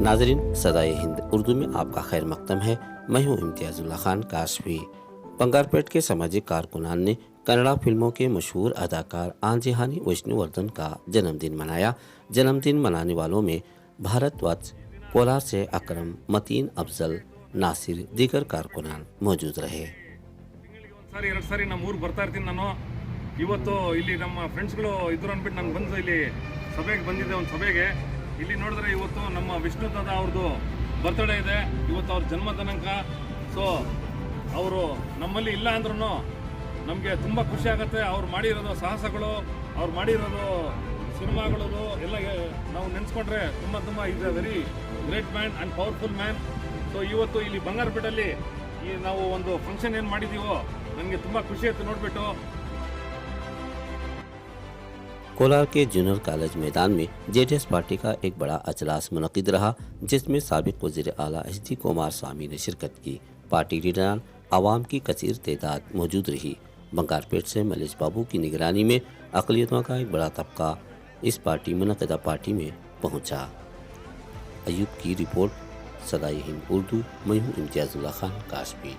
नाजरीन, सदाए हिंद उर्दू में आपका खैर मकदम है। मैं हूं इम्तियाजुल्लाह खान काशफी। बंगारपेट के सामाजिक कारकुनान ने कन्नड़ा फिल्मों के मशहूर अदाकार आंजेहानी विष्णुवर्धन का जन्मदिन मनाया। जन्मदिन मनाने वालों में भारतवत्स, कोलार से अकरम, मतीन, अफजल, नासिर, दीगर कारकुनान मौजूद रहे। ಸಾರಿ ಎರಡು ಸಾರಿ ನಮ್ಮ ಊರಿಗೆ ಬರ್ತಾ ಇರ್ತೀನಿ ನಾನು. ಇವತ್ತು ಇಲ್ಲಿ ನಮ್ಮ ಫ್ರೆಂಡ್ಸ್ಗಳು ಇದ್ರು ಅಂದ್ಬಿಟ್ಟು ನಾನು ಬಂದು ಇಲ್ಲಿ ಸಭೆಗೆ ಬಂದಿದ್ದೆ, ಒಂದು ಸಭೆಗೆ. ಇಲ್ಲಿ ನೋಡಿದ್ರೆ ಇವತ್ತು ನಮ್ಮ ವಿಷ್ಣು ದಾದ ಅವ್ರದ್ದು ಬರ್ತ್ಡೇ ಇದೆ, ಇವತ್ತು ಅವ್ರ ಜನ್ಮ ದಿನಾಂಕ. ಸೊ ಅವರು ನಮ್ಮಲ್ಲಿ ಇಲ್ಲ ಅಂದ್ರೂ ನಮಗೆ ತುಂಬ ಖುಷಿ ಆಗುತ್ತೆ. ಅವ್ರು ಮಾಡಿರೋದು ಸಾಹಸಗಳು, ಅವ್ರು ಮಾಡಿರೋದು ಸಿನಿಮಾಗಳದು ಎಲ್ಲ ನಾವು ನೆನೆಸ್ಕೊಂಡ್ರೆ ತುಂಬ is a very great man and powerful man. So ಇವತ್ತು ಇಲ್ಲಿ ಬಂಗಾರಪೇಟಲ್ಲಿ ಈ ನಾವು ಒಂದು ಫಂಕ್ಷನ್ ಏನು ಮಾಡಿದ್ದೀವೋ ನನಗೆ ತುಂಬ ಖುಷಿ ಆಯಿತು ನೋಡಿಬಿಟ್ಟು. कोलार के जूनियर कॉलेज मैदान में जेडीएस पार्टी का एक बड़ा अजलास मुनक़िद रहा, जिसमें साबिक़ वज़ीर आला एच.डी. कुमार स्वामी ने शिरकत की। पार्टी लीडरान आवाम की कसीर तादाद मौजूद रही। बंगारपेट से मलेश बाबू की निगरानी में अक़लियतों का एक बड़ा तबका इस पार्टी मुनक़िदा पार्टी में पहुँचा। अयूब की रिपोर्ट, सदाए हिंद उर्दू। मैं हूँ इम्तियाजुल्लाह खान काशफी।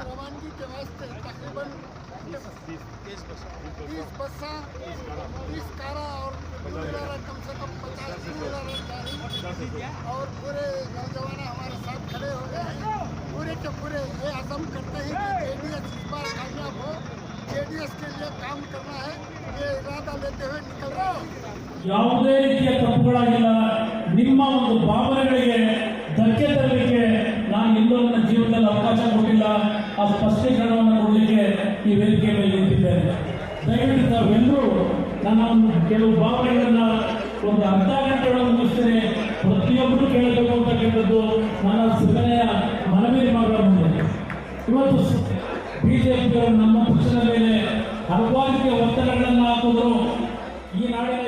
रवानगी के वास्ते तकरीबन 30 बसें, 30 कारा और कम से कम 50 गाड़ी और पूरे नौजवान हमारे साथ खड़े हो गए हैं। पूरे के पूरे ये आज़म करते हैं कि जेडीएस इस बार कामयाब हो, जेडीएस के लिए काम करना है, ये इरादा लेते हुए निकल रहे हैं। ಯಾವುದೇ ರೀತಿಯ ತಪ್ಪುಗಳಾಗಿಲ್ಲ. ನಿಮ್ಮ ಒಂದು ಭಾವನೆಗಳಿಗೆ ಧಕ್ಕೆ ತರಲಿಕ್ಕೆ ನಾನು ಇನ್ನೂ ನನ್ನ ಜೀವನದಲ್ಲಿ ಅವಕಾಶ ಕೊಟ್ಟಿಲ್ಲ. ಆ ಸ್ಪಷ್ಟೀಕರಣವನ್ನು ಕೊಡಲಿಕ್ಕೆ ಈ ವೇದಿಕೆ ಮೇಲೆ ನಿಂತಿದ್ದೇನೆ. ದಯವಿಟ್ಟು ತಾವೆಲ್ಲರೂ ನನ್ನ ಒಂದು ಕೆಲವು ಭಾವನೆಗಳನ್ನ ಒಂದು ಅರ್ಧ ಗಂಟೆ ಒಳಗೆ ಮುಗಿಸ್ತೇನೆ. ಪ್ರತಿಯೊಬ್ಬರು ಕೇಳಬೇಕು ಅಂತಕ್ಕಂಥದ್ದು ನನ್ನ ಸಭೆಯ ಮನವಿ ಮಾಡುವ ಮುಂದೆ. ಇವತ್ತು ಬಿಜೆಪಿಯವರು ನಮ್ಮ ಪಕ್ಷದ ಮೇಲೆ ಹಲವಾರು ಒತ್ತಡಗಳನ್ನು ಹಾಕಿದ್ರು. ಈ ನಾಡಿನ